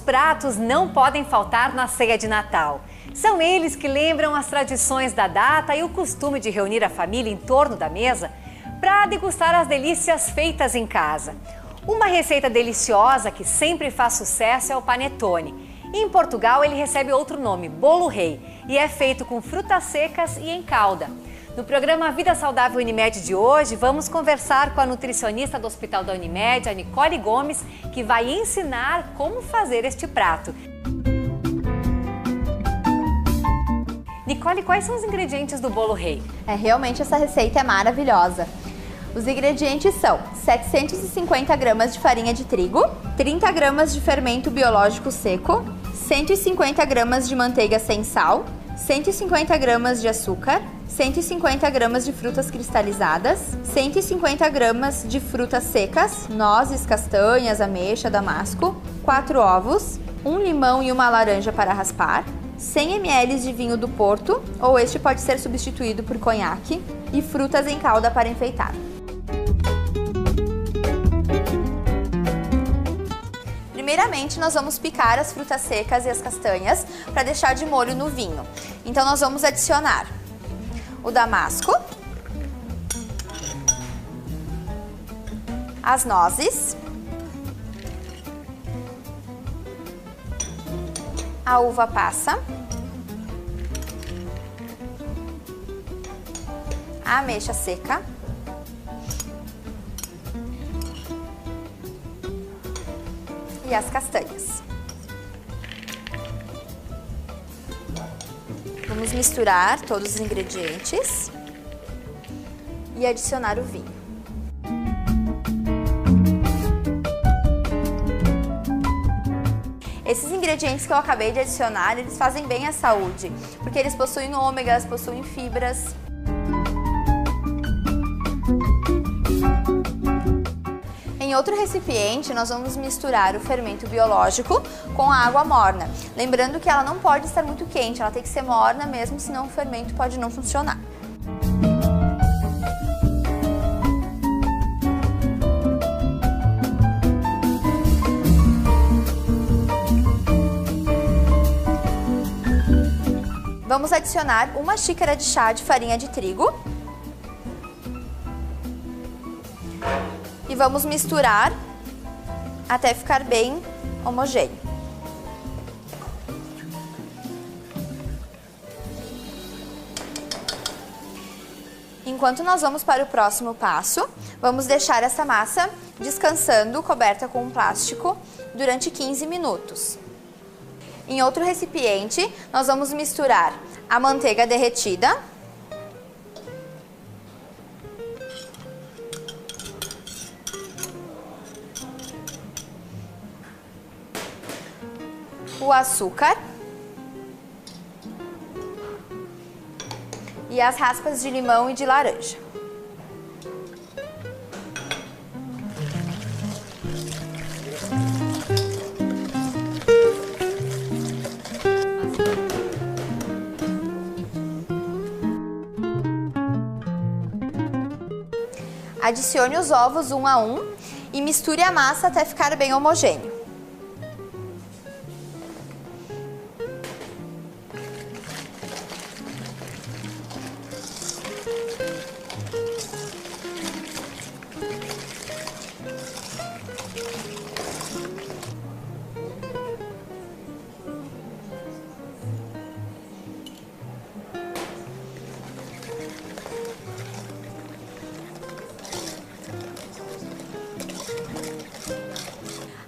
pratos não podem faltar na ceia de Natal. São eles que lembram as tradições da data e o costume de reunir a família em torno da mesa para degustar as delícias feitas em casa. Uma receita deliciosa que sempre faz sucesso é o panetone. Em Portugal ele recebe outro nome, bolo rei, e é feito com frutas secas e em calda. No programa Vida Saudável Unimed de hoje, vamos conversar com a nutricionista do Hospital da Unimed, a Nicole Gomes, que vai ensinar como fazer este prato. Nicole, quais são os ingredientes do bolo rei? Realmente essa receita é maravilhosa. Os ingredientes são 750 gramas de farinha de trigo, 30 gramas de fermento biológico seco, 150 gramas de manteiga sem sal, 150 gramas de açúcar, 150 gramas de frutas cristalizadas, 150 gramas de frutas secas, nozes, castanhas, ameixa, damasco, 4 ovos, 1 limão e uma laranja para raspar, 100 ml de vinho do Porto, ou este pode ser substituído por conhaque, e frutas em calda para enfeitar. Primeiramente, nós vamos picar as frutas secas e as castanhas para deixar de molho no vinho. Então, nós vamos adicionar o damasco, as nozes, a uva passa, a ameixa seca, e as castanhas. Vamos misturar todos os ingredientes e adicionar o vinho. Esses ingredientes que eu acabei de adicionar, eles fazem bem à saúde, porque eles possuem ômegas, possuem fibras. Em outro recipiente, nós vamos misturar o fermento biológico com a água morna. Lembrando que ela não pode estar muito quente, ela tem que ser morna mesmo, senão o fermento pode não funcionar. Vamos adicionar 1 xícara de chá de farinha de trigo. E vamos misturar até ficar bem homogêneo. Enquanto nós vamos para o próximo passo, vamos deixar essa massa descansando, coberta com um plástico, durante 15 minutos. Em outro recipiente, nós vamos misturar a manteiga derretida, o açúcar e as raspas de limão e de laranja. Adicione os ovos um a um e misture a massa até ficar bem homogêneo.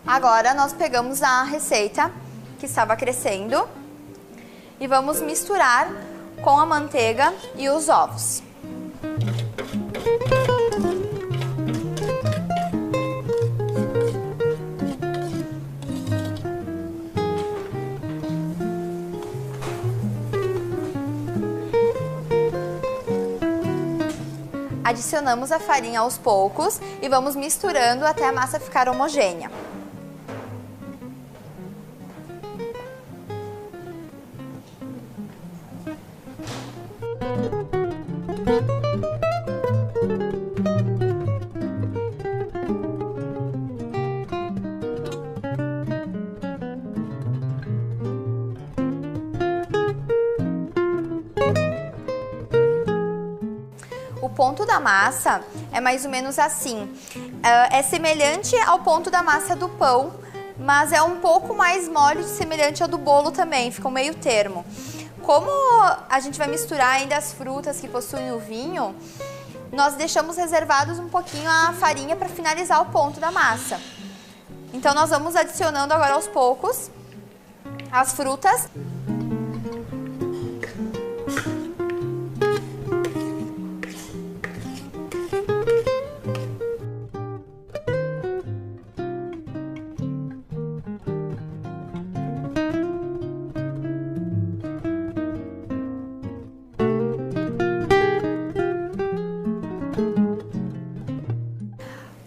Agora nós pegamos a receita que estava crescendo e vamos misturar com a manteiga e os ovos. Adicionamos a farinha aos poucos e vamos misturando até a massa ficar homogênea. ponto da massa é mais ou menos assim. É semelhante ao ponto da massa do pão, mas é um pouco mais mole, semelhante ao do bolo também, fica um meio termo. Como a gente vai misturar ainda as frutas que possuem o vinho, nós deixamos reservados um pouquinho a farinha para finalizar o ponto da massa. Então nós vamos adicionando agora aos poucos as frutas.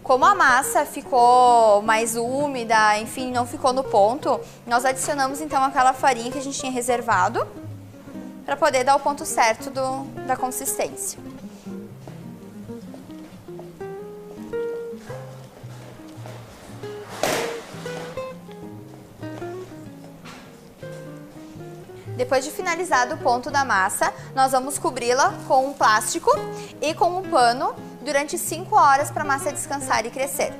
Como a massa ficou mais úmida, enfim, não ficou no ponto, nós adicionamos então aquela farinha que a gente tinha reservado para poder dar o ponto certo da consistência. Depois de finalizado o ponto da massa, nós vamos cobri-la com um plástico e com um pano durante 5 horas para a massa descansar e crescer.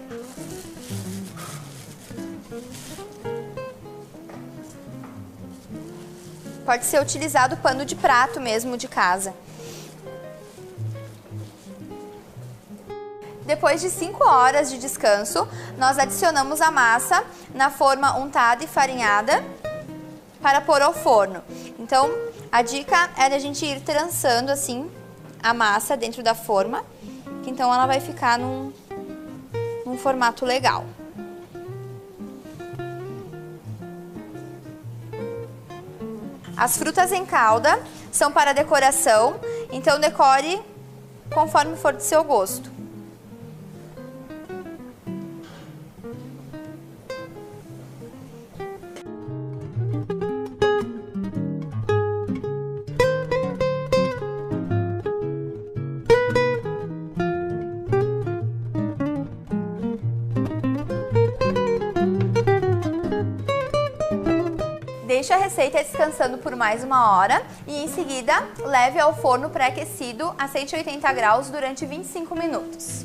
Pode ser utilizado pano de prato mesmo de casa. Depois de 5 horas de descanso, nós adicionamos a massa na forma untada e farinhada para pôr ao forno. Então, a dica é a gente ir trançando assim a massa dentro da forma, que então ela vai ficar num formato legal. As frutas em calda são para decoração, então decore conforme for do seu gosto. Deixe a receita descansando por mais 1 hora e em seguida leve ao forno pré-aquecido a 180 graus durante 25 minutos.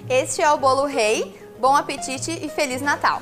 Este é o bolo rei. Bom apetite e Feliz Natal!